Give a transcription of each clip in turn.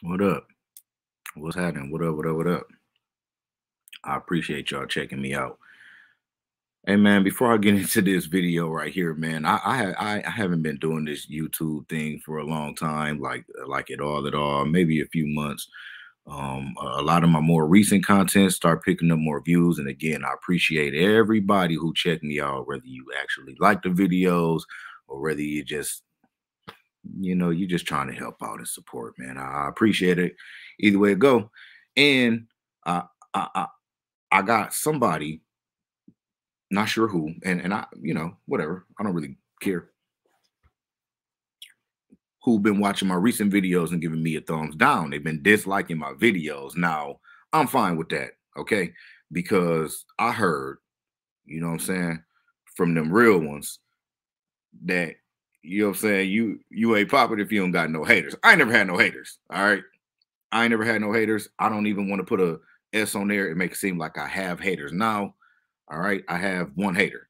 What up? What's happening? What up? What up? What up? I appreciate y'all checking me out. Hey man, before I get into this video right here, man, I haven't been doing this YouTube thing for a long time, like at all, maybe a few months. A lot of my more recent content start picking up more views, and again, I appreciate everybody who checked me out, whether you actually like the videos or whether you just trying to help out and support, man. I appreciate it either way it go. And I I I, I got somebody, not sure who, and whatever. I don't really care who been watching my recent videos and giving me a thumbs down. They've been disliking my videos. Now, I'm fine with that, okay? Because I heard, you know what I'm saying, from them real ones that you know what I'm saying, you ain't popping if you don't got no haters. I ain't never had no haters. All right. I ain't never had no haters. I don't even want to put a S on there and make it seem like I have haters. Now, all right, I have one hater.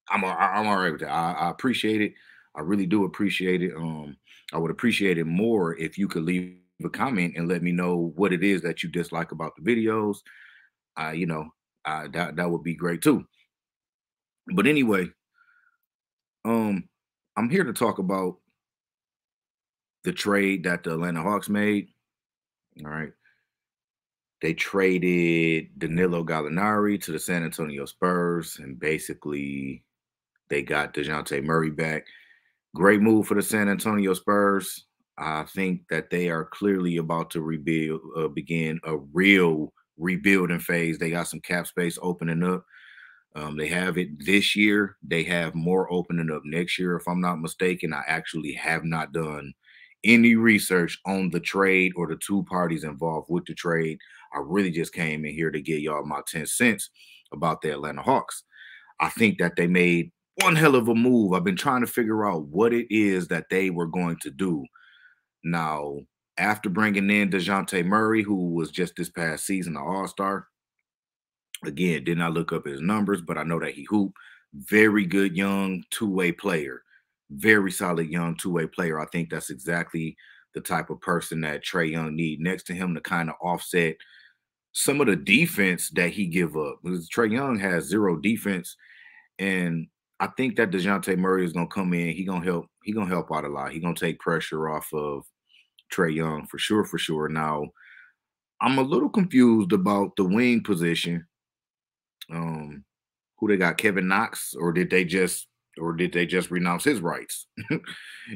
I'm all right with that. I appreciate it. I really do appreciate it. I would appreciate it more if you could leave a comment and let me know what it is that you dislike about the videos. Uh, you know, that would be great too. But anyway, um, I'm here to talk about the trade that the Atlanta Hawks made. All right, they traded Danilo Gallinari to the San Antonio Spurs, and basically they got Dejounte Murray back. Great move for the San Antonio Spurs. I think that they are clearly about to begin a real rebuilding phase. They got some cap space opening up. They have it this year. They have more opening up next year, if I'm not mistaken. I actually have not done any research on the trade or the two parties involved with the trade. I really just came in here to get y'all my 10 cents about the Atlanta Hawks. I think that they made one hell of a move. I've been trying to figure out what it is that they were going to do. Now, after bringing in DeJounte Murray, who was just this past season an all-star, again, did not look up his numbers, but I know that he hooped. Very good young two-way player. Very solid young two-way player. I think that's exactly the type of person that Trey Young need next to him to kind of offset some of the defense that he give up. Because Trey Young has zero defense, and I think that DeJounte Murray is gonna come in. He gonna help. He gonna help out a lot. He gonna take pressure off of Trey Young for sure. For sure. Now I'm a little confused about the wing position. Um, who they got? Kevin Knox, or did they just renounce his rights?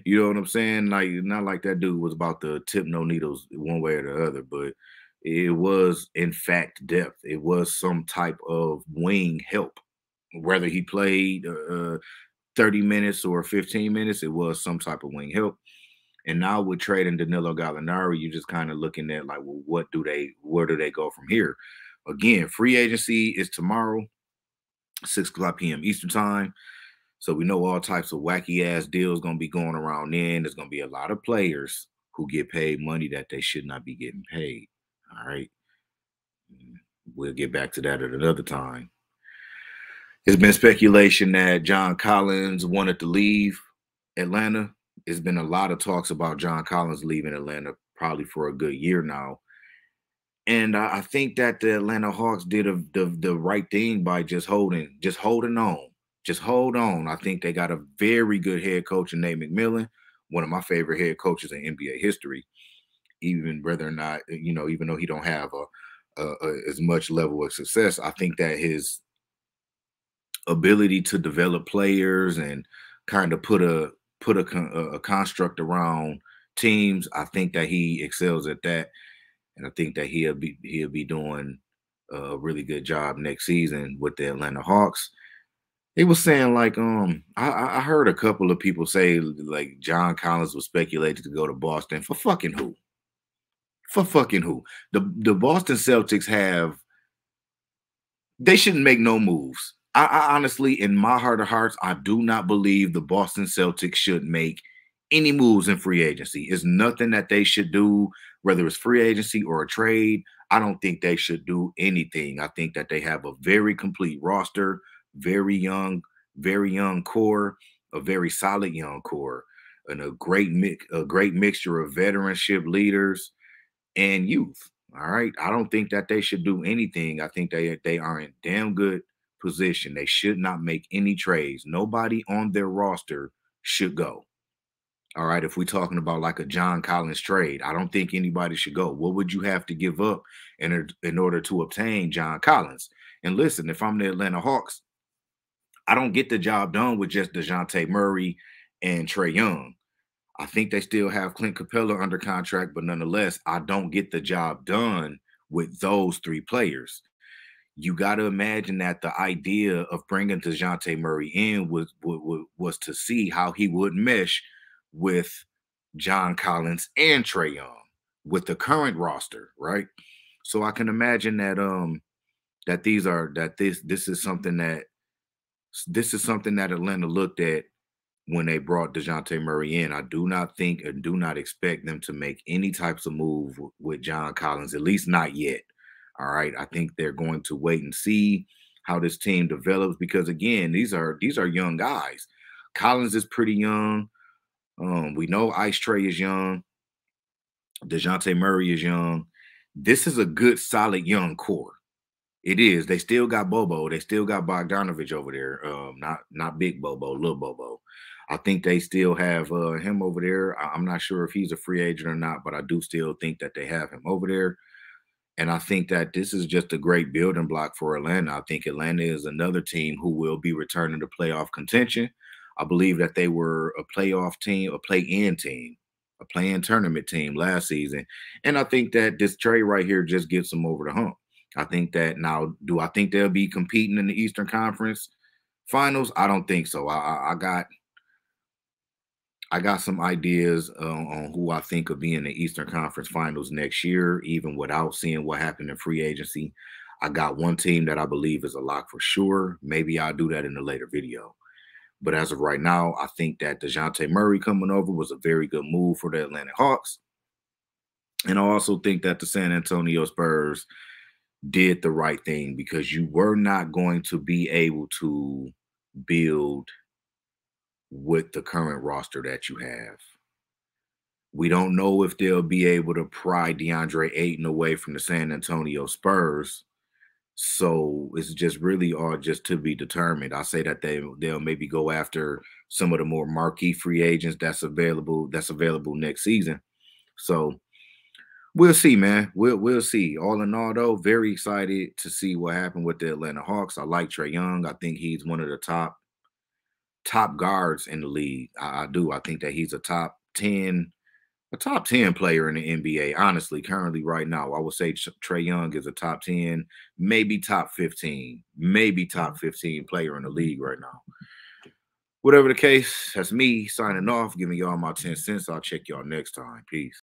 You know what I'm saying? Like not like that dude was about to tip no needles one way or the other, but it was in fact depth. It was some type of wing help whether he played 30 minutes or 15 minutes, it was some type of wing help. And now with trading Danilo Gallinari, you're just kind of looking at like, well, where do they go from here? Again, free agency is tomorrow, 6 o'clock p.m. Eastern time. So we know all types of wacky ass deals gonna be going around then. There's gonna be a lot of players who get paid money that they should not be getting paid. All right. We'll get back to that at another time. There's been speculation that John Collins wanted to leave Atlanta. There's been a lot of talks about John Collins leaving Atlanta probably for a good year now. And I think that the Atlanta Hawks did the right thing by just holding on. Just hold on. I think they got a very good head coach in Nate McMillan, one of my favorite head coaches in NBA history. Even whether or not, even though he don't have as much level of success, I think that his ability to develop players and kind of put a construct around teams. I think that he excels at that, and I think that he'll be doing a really good job next season with the Atlanta Hawks. They were saying like I heard a couple of people say like John Collins was speculated to go to Boston for fucking who? For fucking who? The Boston Celtics have they shouldn't make no moves. I honestly, in my heart of hearts, I do not believe the Boston Celtics should make any moves in free agency. It's nothing that they should do, whether it's free agency or a trade. I don't think they should do anything. I think that they have a very complete roster, very young core, a very solid young core. and a great mixture of veteranship leaders and youth. All right. I don't think that they should do anything. I think they are in damn good position. They should not make any trades. Nobody on their roster should go. All right. If we're talking about like a John Collins trade, I don't think anybody should go. What would you have to give up in order to obtain John Collins? And listen, if I'm the Atlanta Hawks, I don't get the job done with just DeJounte Murray and Trey Young. I think they still have Clint Capella under contract, but nonetheless, I don't get the job done with those three players. You got to imagine that the idea of bringing DeJounte Murray in was to see how he would mesh with John Collins and Trey Young with the current roster, right? So I can imagine that this is something that Atlanta looked at when they brought DeJounte Murray in. I do not think and do not expect them to make any types of move with John Collins, at least not yet. All right. I think they're going to wait and see how this team develops because again, these are young guys. Collins is pretty young. We know Ice Trey is young. DeJounte Murray is young. This is a good, solid young core. It is. They still got Bobo. They still got Bogdanovich over there. Not big Bobo, little Bobo. I think they still have him over there. I'm not sure if he's a free agent or not, but I do still think that they have him over there. And I think that this is just a great building block for Atlanta. I think Atlanta is another team who will be returning to playoff contention. I believe that they were a playoff team, a play-in team, a play-in tournament team last season. And I think that this trade right here just gets them over the hump. I think that now, do I think they'll be competing in the Eastern Conference Finals? I don't think so. I got some ideas on who I think will be in the Eastern Conference Finals next year, even without seeing what happened in free agency. I got one team that I believe is a lock for sure. Maybe I'll do that in a later video. But as of right now, I think that DeJounte Murray coming over was a very good move for the Atlanta Hawks. And I also think that the San Antonio Spurs did the right thing because you were not going to be able to build with the current roster that you have. We don't know if they'll be able to pry DeAndre Ayton away from the San Antonio Spurs. So it's just really all just to be determined. I say that they'll maybe go after some of the more marquee free agents that's available next season. So we'll see, man. We'll see. All in all, though, very excited to see what happened with the Atlanta Hawks. I like Trey Young. I think he's one of the top guards in the league. I do. I think that he's a top 10 player in the NBA. Honestly, currently right now, I would say Trey Young is a top 10, maybe top 15, maybe top 15 player in the league right now. Whatever the case, that's me signing off, giving y'all my 10 cents. I'll check y'all next time. Peace.